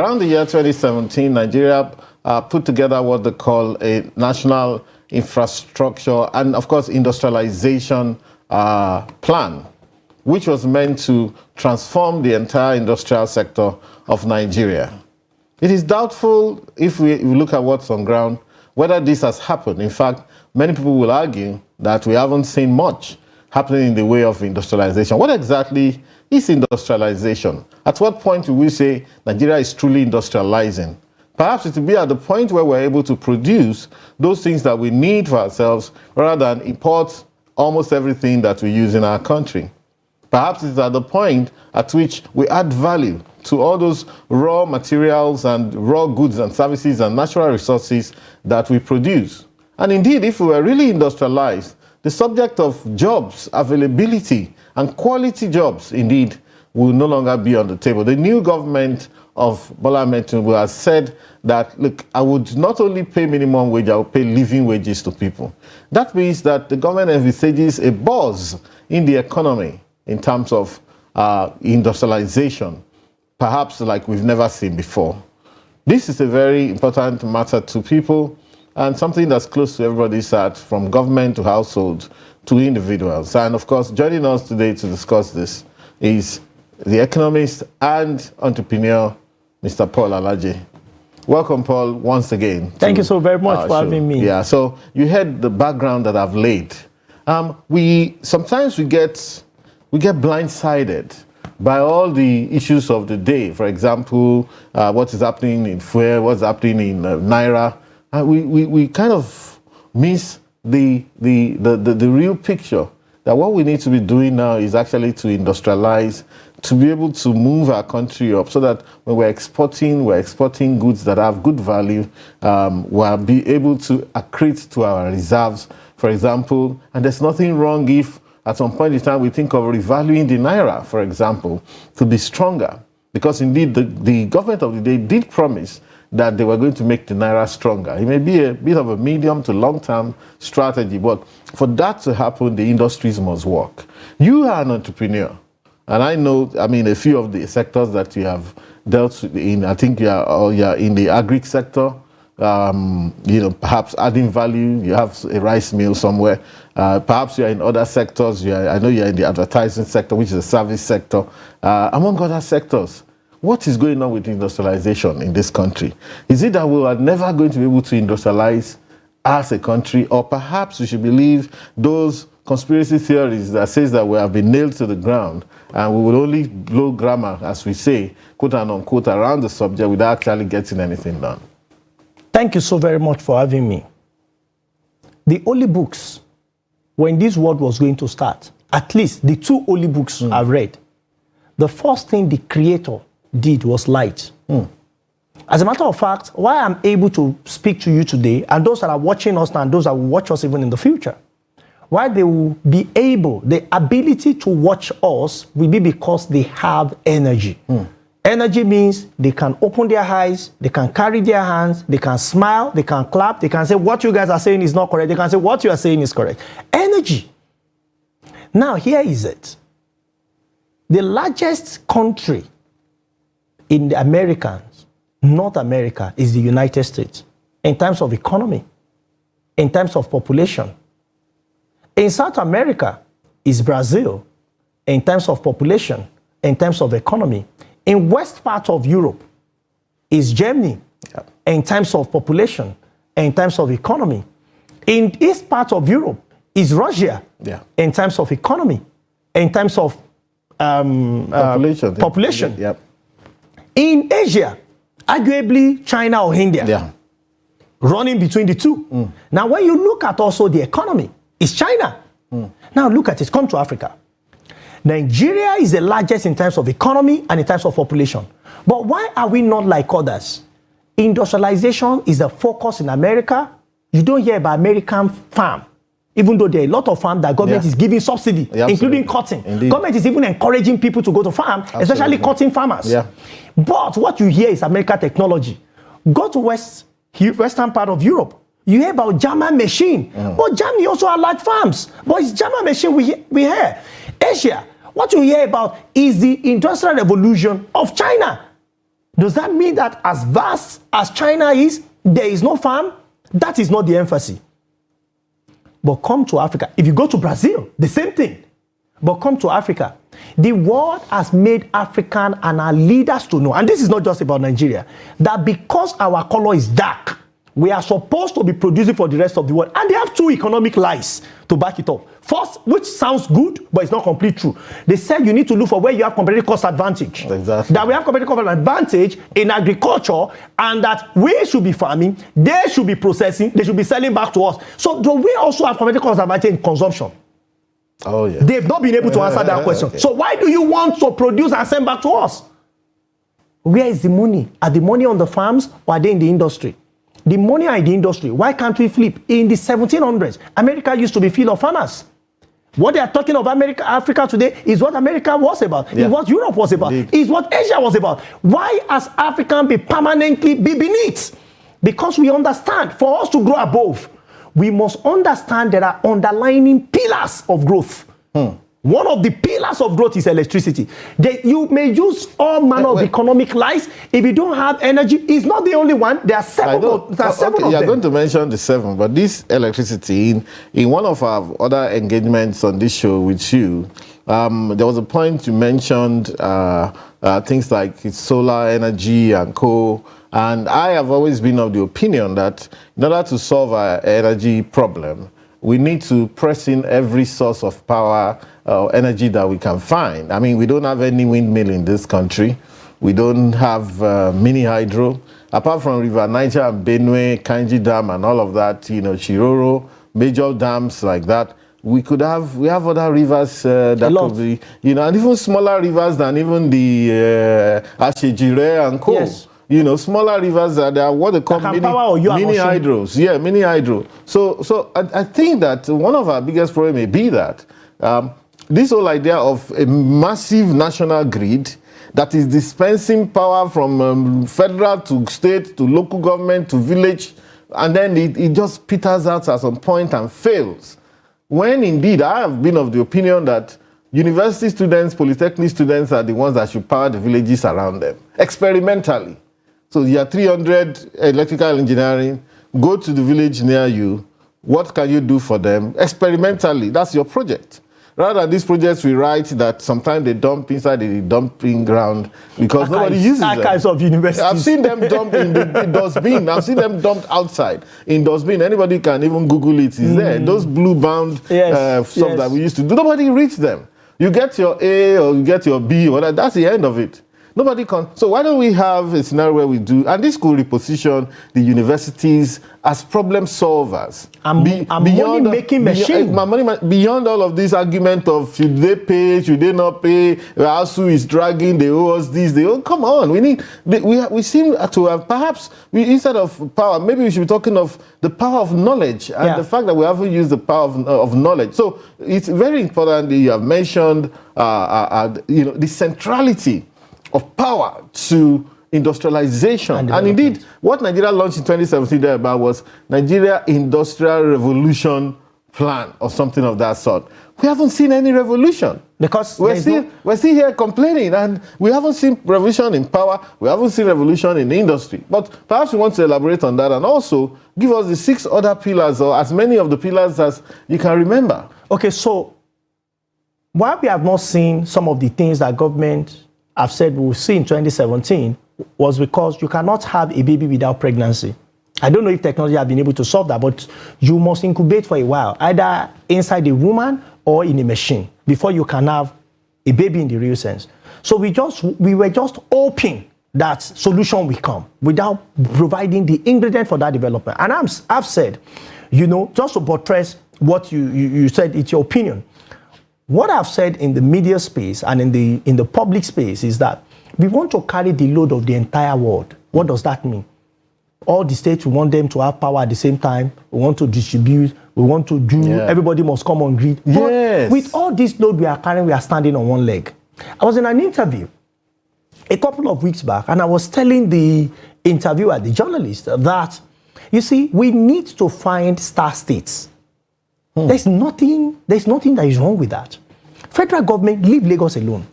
around the year 2017, Nigeria put together what they call a national infrastructure and, of course, industrialization plan, which was meant to transform the entire industrial sector of Nigeria. It is doubtful, if we look at what's on ground, whether this has happened. In fact, many people will argue that we haven't seen much happening in the way of industrialization. What exactly is industrialization? At what point do we say Nigeria is truly industrializing? Perhaps it will be at the point where we're able to produce those things that we need for ourselves rather than import almost everything that we use in our country. Perhaps it's at the point at which we add value to all those raw materials and raw goods and services and natural resources that we produce. And indeed, if we were really industrialized, the subject of jobs, availability, and quality jobs, indeed, will no longer be on the table. The new government of Bola Ahmed Tinubu has said that, look, I would not only pay minimum wage, I will pay living wages to people. That means that the government envisages a buzz in the economy in terms of industrialization, perhaps like we've never seen before. This is a very important matter to people and something that's close to everybody's heart, from government to households to individuals. And of course, joining us today to discuss this is the economist and entrepreneur, Mr. Paul Alaje. Welcome, Paul, once again. Thank you so very much for having me. Yeah, so you heard the background that I've laid. Sometimes we get blindsided by all the issues of the day. For example, what is happening in fuel, what's happening in Naira. We kind of miss the real picture, that what we need to be doing now is actually to industrialize, to be able to move our country up so that when we're exporting goods that have good value, we'll be able to accrete to our reserves, for example. And there's nothing wrong if at some point in time we think of revaluing the Naira, for example, to be stronger. Because indeed the government of the day did promise that they were going to make the Naira stronger. It may be a bit of a medium to long-term strategy, but for that to happen, the industries must work. You are an entrepreneur, and I know, a few of the sectors that you have dealt in. I think you're in the agri sector, perhaps adding value. You have a rice mill somewhere. Perhaps you're in other sectors. I know you're in the advertising sector, which is a service sector, among other sectors. What is going on with industrialization in this country? Is it that we are never going to be able to industrialize as a country, or perhaps we should believe those conspiracy theories that says that we have been nailed to the ground and we will only blow grammar, as we say, quote and unquote, around the subject without actually getting anything done? Thank you so very much for having me. The only books, when this world was going to start, at least the two only books I've read, the first thing the creator did was light. As a matter of fact, why I'm able to speak to you today, and those that are watching us now, and those that will watch us even in the future, why they will be able, the ability to watch us will be because they have energy. Energy means they can open their eyes, they can carry their hands, they can smile, they can clap, they can say what you guys are saying is not correct, they can say what you are saying is correct. Energy. Now here is it. The largest country in the Americans, North America, is the United States in terms of economy, in terms of population. In South America is Brazil in terms of population, in terms of economy. In west part of Europe is Germany in terms of population, in terms of economy. In east part of Europe is Russia in terms of economy, in terms of population. In Asia, arguably China or India, running between the two. Now, when you look at also the economy, it's China. Now, look at it. Come to Africa. Nigeria is the largest in terms of economy and in terms of population. But why are we not like others? Industrialization is the focus in America. You don't hear about American farm, even though there are a lot of farms that government is giving subsidy, including cotton. Indeed. Government is even encouraging people to go to farm, especially cotton farmers. But what you hear is American technology. Go to western part of Europe. You hear about German machine. But Germany also have large farms. But it's German machine we hear. Asia, what you hear about is the industrial revolution of China. Does that mean that as vast as China is, there is no farm? That is not the emphasis. But come to Africa. If you go to Brazil, the same thing. But come to Africa. The world has made African and our leaders to know, and this is not just about Nigeria, that because our color is dark, we are supposed to be producing for the rest of the world. And they have two economic lies to back it up. First, which sounds good, but it's not completely true. They said you need to look for where you have competitive cost advantage. Exactly. That we have competitive cost advantage in agriculture, and that we should be farming, they should be processing, they should be selling back to us. So do we also have competitive cost advantage in consumption? Oh, yeah. They've not been able to answer that question. Okay. So why do you want to produce and send back to us? Where is the money? Are the money on the farms, or are they in the industry? The money are in the industry. Why can't we flip? In the 1700s, America used to be field of farmers. What they are talking of Africa today is what America was about. Yeah. Is what Europe was about. Is what Asia was about. Why has Africa be permanently beneath? Because we understand, for us to grow above, we must understand there are underlying pillars of growth. One of the pillars of growth is electricity. You may use all manner of economic lies. If you don't have energy, it's not the only one. There are several. Of them. You're going to mention the 7, but this electricity, in one of our other engagements on this show with you, there was a point you mentioned things like solar energy and coal. And I have always been of the opinion that in order to solve our energy problem, we need to press in every source of power or energy that we can find. I mean, we don't have any windmill in this country. We don't have mini hydro. Apart from River Niger and Benue, Kainji Dam and all of that, you know, Chiroro, major dams like that. We have other rivers that could be, you know, and even smaller rivers than even the Ashejire and Co. Yes. You know, smaller rivers that are what they call mini hydros. Yeah, mini hydro. So I think that one of our biggest problems may be that this whole idea of a massive national grid that is dispensing power from federal to state to local government to village, and then it just peters out at some point and fails. When indeed I have been of the opinion that university students, polytechnic students are the ones that should power the villages around them, experimentally. So you have 300 electrical engineering, go to the village near you. What can you do for them? Experimentally, that's your project. Rather than these projects we write that sometimes they dump inside the dumping ground because nobody uses them. Archives of universities. I've seen them dump in the dustbin. I've seen them dumped outside in dustbin. Anybody can even Google it. It's there. Those blue bound stuff that we used to do. Nobody reads them. You get your A or you get your B or that's the end of it. Nobody can. So why don't we have a scenario where we do, and this could reposition the universities as problem solvers. Money-making machine. Beyond all of this argument of should they pay, should they not pay, ASU is dragging, they owe us this, come on. We seem to have, perhaps, instead of power, maybe we should be talking of the power of knowledge and the fact that we haven't used the power of knowledge. So it's very important that you have mentioned the centrality of power to industrialization. And indeed, what Nigeria launched in 2017 thereabout was Nigeria Industrial Revolution Plan or something of that sort. We haven't seen any revolution. Because we're still here complaining, and we haven't seen revolution in power, we haven't seen revolution in the industry. But perhaps we want to elaborate on that and also give us the 6 other pillars, or as many of the pillars as you can remember. Okay, so why we have not seen some of the things that government have said we'll see in 2017 was because you cannot have a baby without pregnancy. I don't know if technology has been able to solve that, but you must incubate for a while, either inside a woman or in a machine, before you can have a baby in the real sense. So we were just hoping that solution will come without providing the ingredient for that development. And I've said, just to buttress what you said, it's your opinion. What I've said in the media space and in the public space is that we want to carry the load of the entire world. What does that mean? All the states, we want them to have power at the same time. We want to distribute. We want to do, everybody must come on grid. Yes. But with all this load we are carrying, we are standing on one leg. I was in an interview a couple of weeks back, and I was telling the interviewer, the journalist, that, you see, we need to find star states. There's nothing that is wrong with that. Federal government, leave Lagos alone.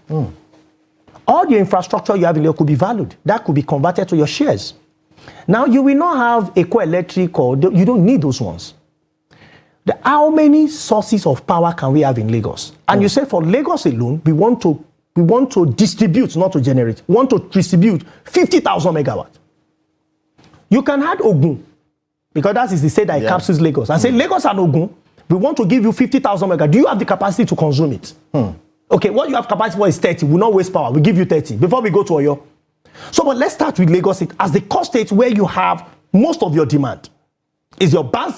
All the infrastructure you have in Lagos could be valued. That could be converted to your shares. Now, you will not have Eco Electric, or you don't need those ones. How many sources of power can we have in Lagos? And you say for Lagos alone, we want to distribute, not to generate. We want to distribute 50,000 megawatts. You can add Ogun, because that is the state that encapsulates Lagos. And say, Lagos and Ogun, we want to give you 50,000 megawatts. Do you have the capacity to consume it? Okay, what you have capacity for is 30. We will not waste power. We give you 30 before we go to Oyo. So, but let's start with Lagos State as the core state where you have most of your demand. Is the urban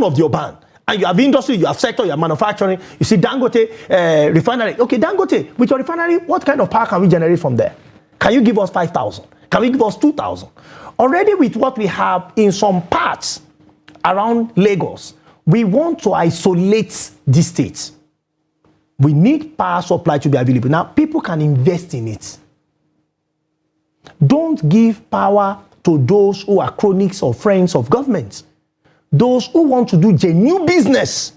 of the urban. And you have industry, you have sector, you have manufacturing. You see Dangote refinery. Okay, Dangote, with your refinery, what kind of power can we generate from there? Can you give us 5,000? Can we give us 2,000? Already with what we have in some parts around Lagos, we want to isolate these states. We need power supply to be available. Now, people can invest in it. Don't give power to those who are cronies or friends of government. Those who want to do genuine business,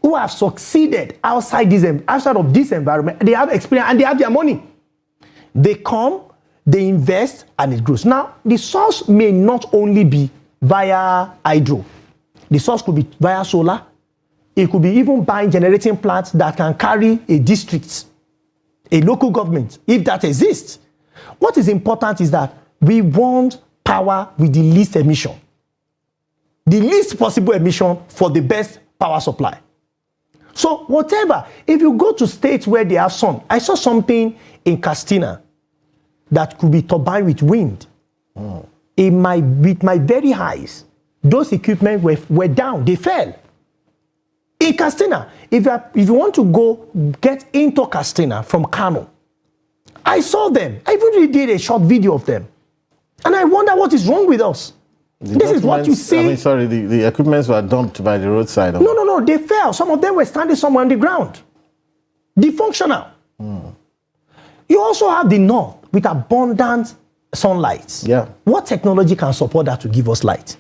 who have succeeded outside of this environment, they have experience and they have their money. They come, they invest, and it grows. Now, the source may not only be via hydro. The source could be via solar. It could be even buying generating plants that can carry a district, a local government, if that exists. What is important is that we want power with the least emission. The least possible emission for the best power supply. So whatever, if you go to states where they have sun, I saw something in Castina that could be turbine with wind. With my very highs, those equipment were down, they fell. In Castina, if you want to go get into Castina from Kano, I saw them. I even did a short video of them. And I wonder what is wrong with us. This is what you see. I mean, sorry, the equipments were dumped by the roadside. No, they fell. Some of them were standing somewhere on the ground. Dysfunctional. You also have the north with abundant sunlight. Yeah. What technology can support that to give us light?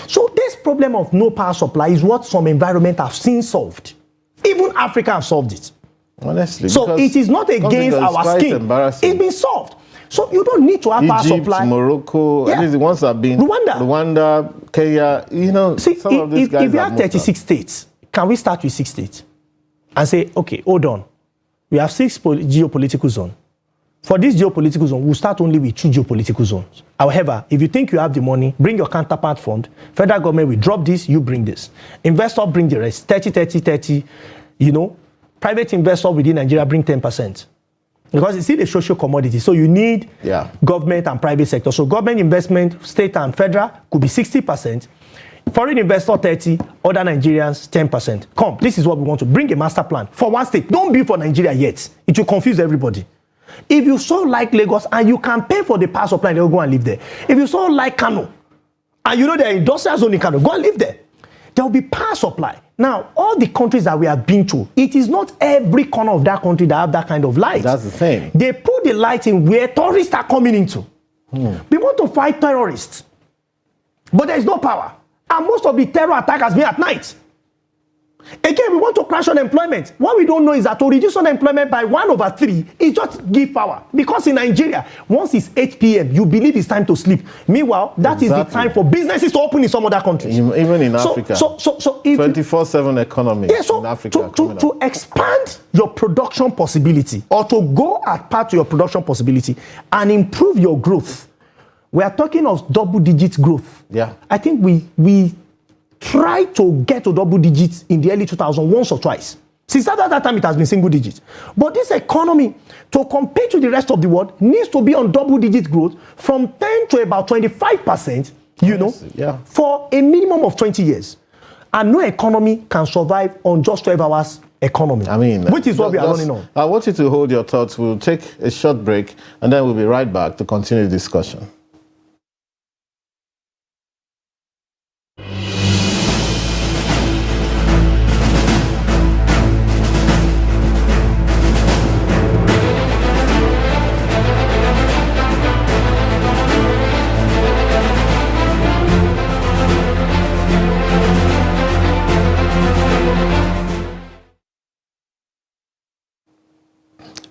So this problem of no power supply is what some environment have seen solved. Even Africa have solved it. Honestly. So it is not against our skin. It's been solved. So you don't need to have power supply. Egypt, Morocco, at least the ones that have been. Rwanda, Kenya, you know, see, some of these guys if you have 36 states, can we start with 6 states? And say, okay, hold on. We have 6 geopolitical zones. For this geopolitical zone, we'll start only with 2 geopolitical zones. However, if you think you have the money, bring your counterpart fund. Federal government will drop this, you bring this. Investor bring the rest. 30, you know. Private investor within Nigeria bring 10%. Because it's still a social commodity. So you need government and private sector. So government investment, state and federal, could be 60%. Foreign investor 30, other Nigerians 10%. Come, this is what we want to bring a master plan for one state. Don't be for Nigeria yet. It will confuse everybody. If you so like Lagos and you can pay for the power supply, they'll go and live there. If you so like Kano, and you know there are industrial zone in Kano, go and live there. There will be power supply. Now, all the countries that we have been to, it is not every corner of that country that have that kind of light. That's the thing. They put the light in where tourists are coming into. We want to fight terrorists, but there is no power. And most of the terror attack has been at night. Again, we want to crash unemployment. What we don't know is that to reduce unemployment by 1/3 is just give power. Because in Nigeria, once it's 8 p.m., you believe it's time to sleep. Meanwhile, that is the time for businesses to open in some other countries. Even in Africa. So if 24/7 economy in Africa. To expand your production possibility or to go at part to your production possibility and improve your growth, we are talking of double-digit growth. Yeah. I think we try to get to double digits in the early 2000s once or twice. Since that time, it has been single digits. But this economy, to compare to the rest of the world, needs to be on double digit growth from 10 to about 25%, for a minimum of 20 years. And no economy can survive on just 12 hours economy. I mean, which is what we are running on. I want you to hold your thoughts. We'll take a short break and then we'll be right back to continue the discussion.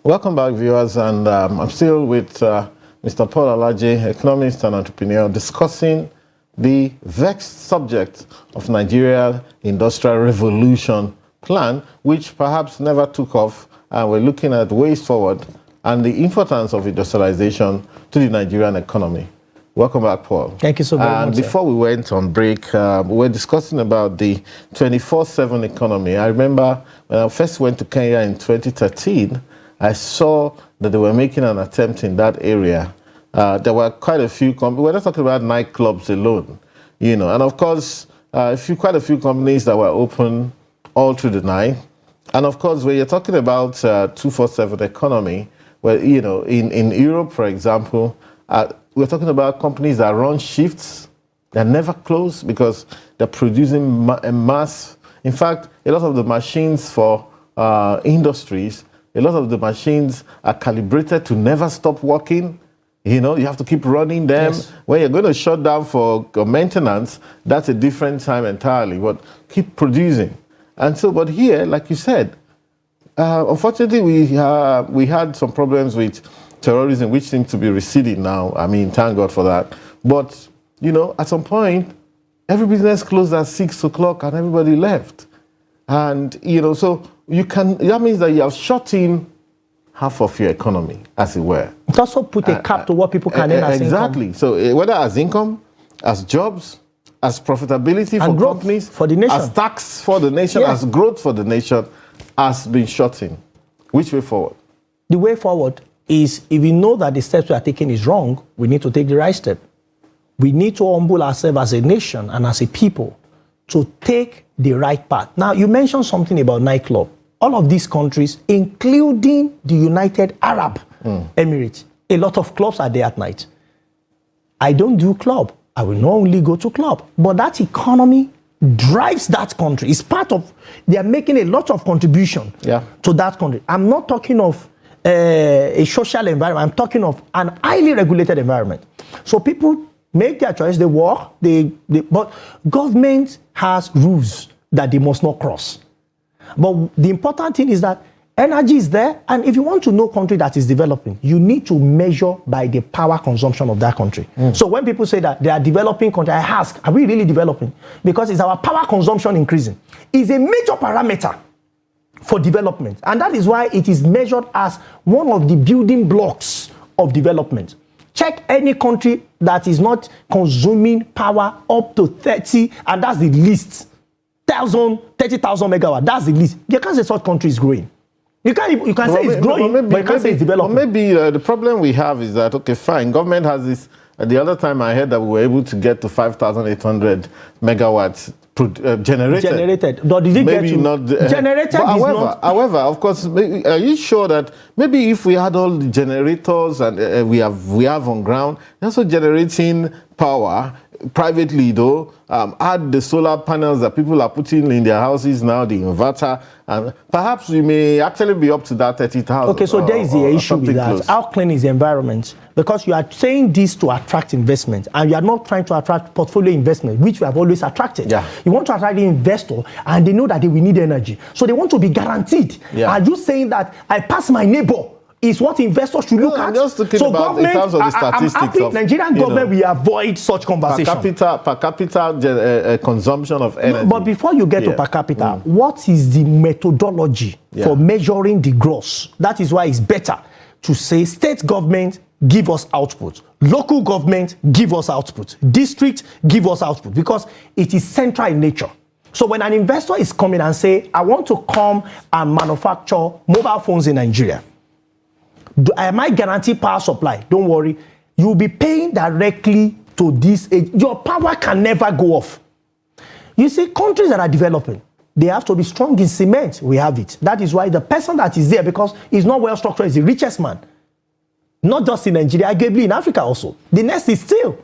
Welcome back, viewers, and I'm still with Mr. Paul Alaje, economist and entrepreneur, discussing the vexed subject of Nigeria Industrial Revolution plan, which perhaps never took off, and we're looking at ways forward and the importance of industrialization to the Nigerian economy. Welcome back, Paul. Thank you so very much. And before we went on break, we were discussing about the 24/7 economy. I remember when I first went to Kenya in 2013, I saw that they were making an attempt in that area. There were quite a few companies. We're not talking about nightclubs alone, you know, and of course, quite a few companies that were open all through the night. And of course, when you're talking about 24/7 economy, well, you know, in Europe, for example, we're talking about companies that run shifts that never close because they're producing a mass. In fact, a lot of the machines for industries, a lot of the machines are calibrated to never stop working. You know, you have to keep running them. Yes. When you're going to shut down for maintenance, that's a different time entirely, but keep producing. And so, but here, like you said, unfortunately, we had some problems with terrorism, which seems to be receding now. I mean, thank God for that. But, you know, at some point, every business closed at 6 o'clock and everybody left. And, you know, so that means that you have shut in half of your economy, as it were. It also put a cap to what people can earn as exactly. income. So whether as income, as jobs, as profitability and for growth companies, for the nation, as tax for the nation, as growth for the nation, has been shut in. Which way forward? The way forward is, if we know that the steps we are taking is wrong, we need to take the right step. We need to humble ourselves as a nation and as a people to take the right path. Now, you mentioned something about nightclub. All of these countries, including the United Arab Emirates, a lot of clubs are there at night. I don't do club. I will not only go to club. But that economy drives that country. It's part of, they are making a lot of contribution to that country. I'm not talking of a social environment. I'm talking of an highly regulated environment. So people make their choice, they work, but government has rules that they must not cross. But the important thing is that energy is there, and if you want to know a country that is developing, you need to measure by the power consumption of that country. So when people say that they are developing country, I ask, are we really developing? Because it's our power consumption increasing. It's a major parameter for development, and that is why it is measured as one of the building blocks of development. Check any country that is not consuming power up to 30, and that's the least. 30,000 megawatts, that's the least. You can't say such country is growing. You can say it's growing, but you can't say it's developing. Maybe the problem we have is that, okay, fine, government has this. The other time I heard that we were able to get to 5,800 megawatts generated. But did it maybe get to not generated? However, of course, are you sure that maybe if we had all the generators and we have on ground, also generating power privately, though, add the solar panels that people are putting in their houses now, the inverter, and perhaps we may actually be up to that 30,000. Okay, so there is the issue with that. Close. How clean is the environment? Because you are saying this to attract investment, and you are not trying to attract portfolio investment, which we have always attracted. Yeah. You want to attract the investor, and they know that they will need energy. So they want to be guaranteed. Yeah. Are you saying that I pass my neighbor? Is what investors should look at. I'm just looking so about in terms of the statistics. I'm happy Nigerian government will avoid such conversation. Per capita consumption of energy. But before you get to per capita, what is the methodology for measuring the gross? That is why it's better to say state government give us output, local government give us output, district give us output, because it is central in nature. So when an investor is coming and say, I want to come and manufacture mobile phones in Nigeria, I might guarantee power supply. Don't worry. You'll be paying directly to this. Your power can never go off. You see, countries that are developing, they have to be strong in cement. We have it. That is why the person that is there, because he's not well structured, is the richest man. Not just in Nigeria, arguably in Africa also. The next is steel.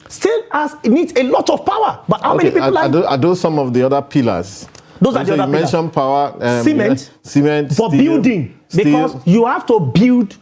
Steel needs a lot of power. But how many people are those some of the other pillars? Those are the other pillars. You mentioned power, cement for steel, building, because you have to build.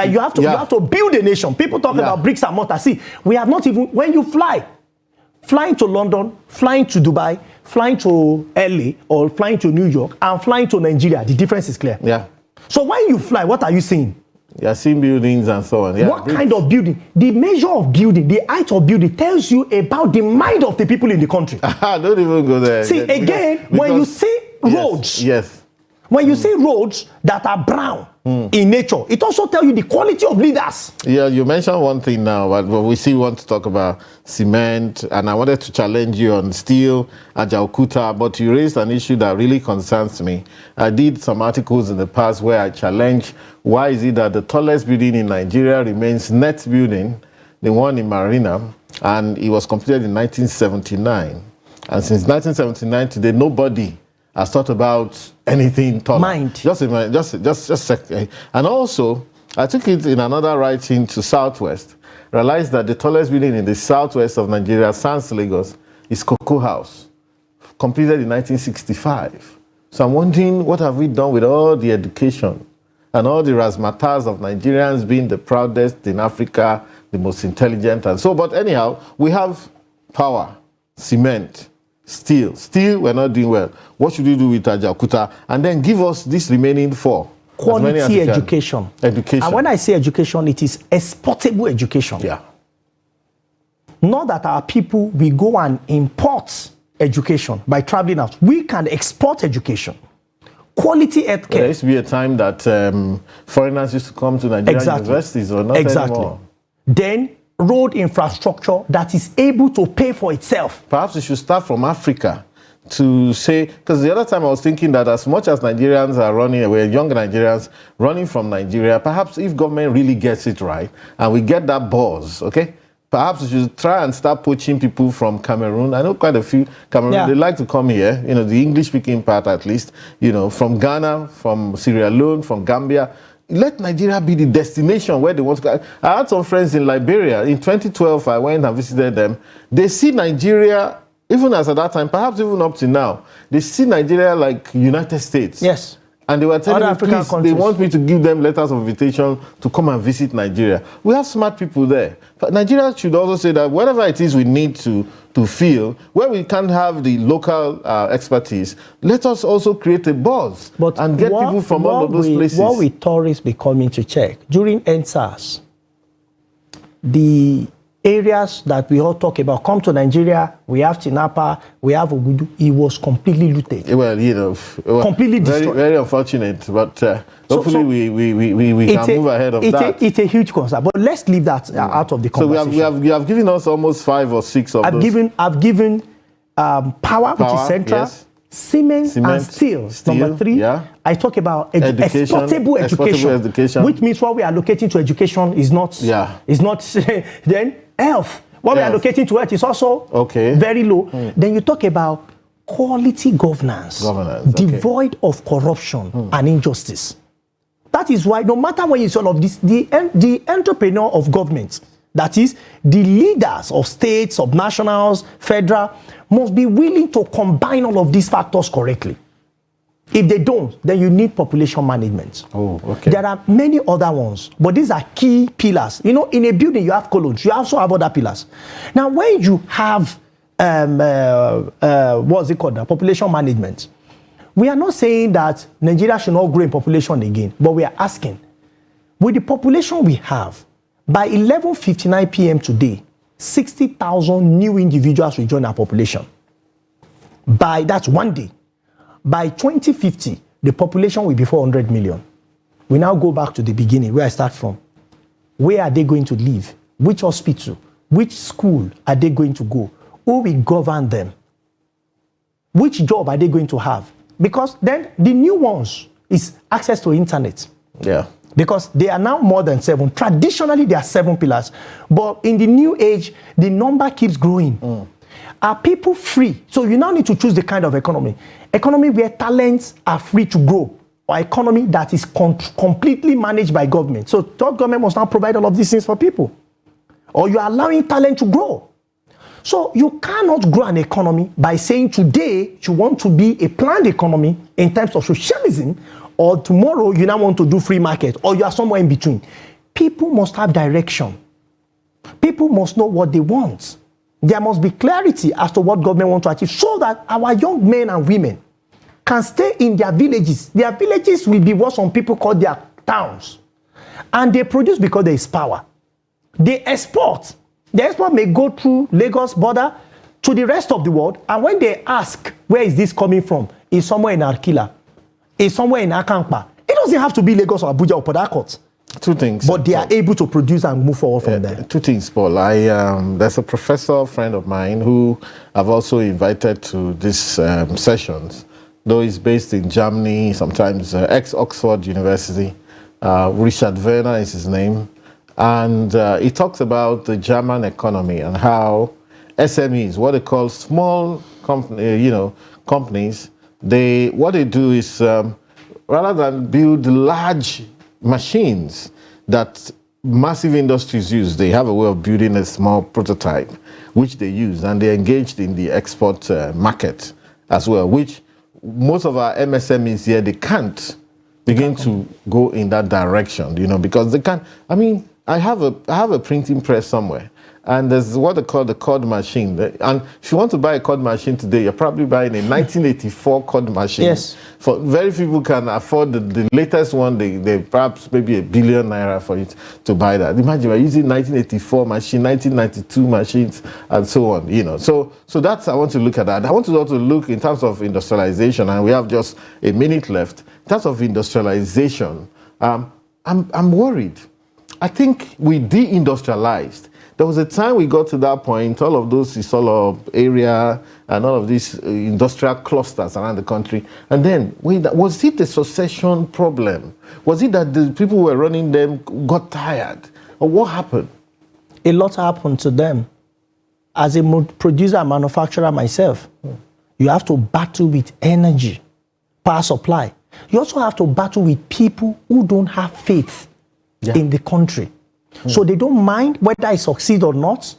You have to build a nation. People talk about bricks and mortar. See, we have not even, when you flying to London, flying to Dubai, flying to LA, or flying to New York, and flying to Nigeria, the difference is clear. Yeah. So when you fly, what are you seeing? You are seeing buildings and so on. Yeah, what kind of building? The measure of building, the height of building tells you about the mind of the people in the country. Don't even go there. See, again, when you see roads, yes. When you see roads that are brown in nature, it also tells you the quality of leaders. Yeah, you mentioned one thing now, but we still want to talk about cement, and I wanted to challenge you on steel, Ajaokuta, but you raised an issue that really concerns me. I did some articles in the past where I challenged why is it that the tallest building in Nigeria remains net building, the one in Marina, and it was completed in 1979. And since 1979 today, nobody has thought about anything taller. Mind. Just a second. And also, I took it in another writing to Southwest, realized that the tallest building in the southwest of Nigeria, Sans Lagos, is Cocoa House, completed in 1965. So I'm wondering, what have we done with all the education and all the razzmatazz of Nigerians being the proudest in Africa, the most intelligent, and so. But anyhow, we have power, cement, steel. Steel, we're not doing well. What should we do with Ajaokuta? And then give us this remaining four. Quality education. Education. And when I say education, it is exportable education. Yeah. Not that our people, we go and import education by traveling out. We can export education. Quality healthcare. There used to be a time that foreigners used to come to Nigerian universities, or not anymore. Then road infrastructure that is able to pay for itself. Perhaps we should start from Africa to say, because the other time I was thinking that as much as Nigerians are running away, young Nigerians running from Nigeria, perhaps if government really gets it right and we get that buzz, okay, perhaps we should try and start poaching people from Cameroon. I know quite a few Cameroon, they like to come here, you know, the English-speaking part at least, you know, from Ghana, from Sierra Leone, from Gambia. Let Nigeria be the destination where they want to go. I had some friends in Liberia. In 2012, I went and visited them. They see Nigeria, even as at that time, perhaps even up to now, they see Nigeria like United States. Yes. And they were telling me, please, they want me to give them letters of invitation to come and visit Nigeria. We have smart people there. But Nigeria should also say that whatever it is we need to feel, where we can't have the local expertise, let us also create a buzz and get people from all of those places. What will tourists be coming to check? During NSAS, the areas that we all talk about, come to Nigeria, we have Tinapa, we have Ogudu, it was completely looted. Well, you know, completely destroyed. Very unfortunate, but hopefully we can move ahead of that. It's a huge concern, but let's leave that out of the conversation. So we have given us almost 5 or 6 of those. I've given power, which is central, yes. Cement and steel. Number 3, I talk about exportable education, which means what we are allocating to education is not, then health. What we are allocating to health is also very low. Then you talk about quality governance devoid of corruption and injustice. That is why no matter where you see all of this, the entrepreneur of government, that is, the leaders of states, of nationals, federal, must be willing to combine all of these factors correctly. If they don't, then you need population management. There are many other ones, but these are key pillars. You know, in a building, you have columns. You also have other pillars. Now, when you have, what's it called, population management, we are not saying that Nigeria should not grow in population again, but we are asking, with the population we have, by 11:59 p.m. today, 60,000 new individuals will join our population. That's one day. By 2050, the population will be 400 million. We now go back to the beginning, where I start from. Where are they going to live? Which hospital? Which school are they going to go? Who will govern them? Which job are they going to have? Because then the new ones is access to internet. Yeah. Because they are now more than 7. Traditionally, there are 7 pillars. But in the new age, the number keeps growing. Are people free? So you now need to choose the kind of economy. Economy where talents are free to grow, or economy that is completely managed by government. So government must now provide all of these things for people. Or you are allowing talent to grow. So you cannot grow an economy by saying today you want to be a planned economy in terms of socialism, or tomorrow you now want to do free market, or you are somewhere in between. People must have direction. People must know what they want. There must be clarity as to what government wants to achieve, so that our young men and women can stay in their villages will be what some people call their towns. And they produce because there is power. They export. The export may go through Lagos border to the rest of the world. And when they ask, where is this coming from? It's somewhere in Arkila. It's somewhere in Akankpa. It doesn't have to be Lagos or Abuja or Port Harcourt. Two things. But they are able to produce and move forward from there. Two things, Paul. There's a professor friend of mine who I've also invited to these sessions, though he's based in Germany, sometimes ex-Oxford University. Richard Werner is his name. And he talks about the German economy and how SMEs, what they call small companies, what they do is rather than build large machines that massive industries use, they have a way of building a small prototype, which they use, and they're engaged in the export market as well, which most of our MSMEs here, they can't begin to go in that direction, because they can't. I mean, I have a printing press somewhere, and there's what they call the cord machine. And if you want to buy a cord machine today, you're probably buying a 1984 cord machine. Yes. For very few people can afford the latest one. They perhaps maybe £1 billion for it to buy that. Imagine we're using 1984 machine, 1992 machines, and so on. So that's, I want to look at that. I want to also look in terms of industrialization, and we have just a minute left. In terms of industrialization, I'm worried. I think we deindustrialized. There was a time we got to that point, all of those Isolo area and all of these industrial clusters around the country. And then, was it a succession problem? Was it that the people who were running them got tired? Or what happened? A lot happened to them. As a producer and manufacturer myself, you have to battle with energy, power supply. You also have to battle with people who don't have faith in the country. So they don't mind whether I succeed or not.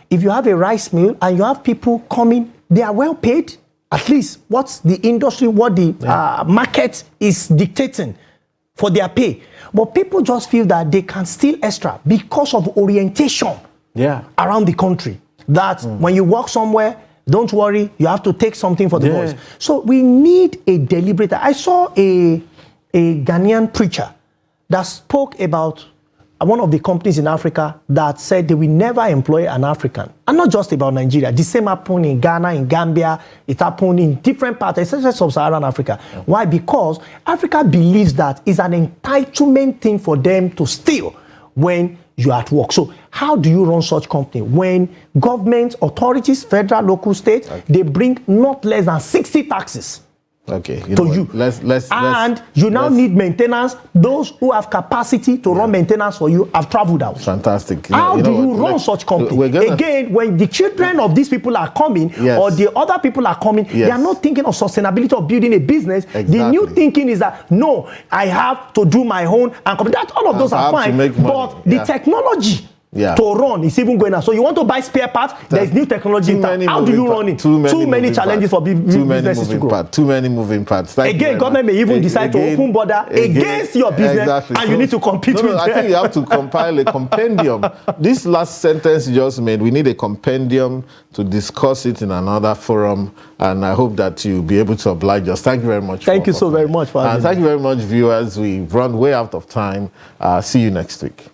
If you have a rice mill and you have people coming, they are well paid. At least what the industry, what the market is dictating for their pay. But people just feel that they can steal extra because of orientation around the country. That when you work somewhere, don't worry, you have to take something for the boys. So we need a deliberate. I saw a Ghanaian preacher that spoke about one of the companies in Africa that said they will never employ an African. And not just about Nigeria. The same happened in Ghana, in Gambia. It happened in different parts, especially sub-Saharan Africa. Why? Because Africa believes that it's an entitlement thing for them to steal when you're at work. So how do you run such company? When government, authorities, federal, local, state, they bring not less than 60 taxes. Okay. You. You now need maintenance. Those who have capacity to run maintenance for you have traveled out. Fantastic. How do you run such company? Again, when the children of these people are coming or the other people are coming, they are not thinking of sustainability of building a business. Exactly. The new thinking is that, no, I have to do my own. And that all of those are fine. But the technology to run is even going on. So you want to buy spare parts, there's new technology. How do you run it? Too many challenges for businesses to grow. Too many moving parts. Again, government may even decide to open border against your business, and you need to compete with them. I think you have to compile a compendium. This last sentence you just made, we need a compendium to discuss it in another forum, and I hope that you'll be able to oblige us. Thank you very much. Thank you so very much for having me. And thank you very much, viewers. We've run way out of time. See you next week.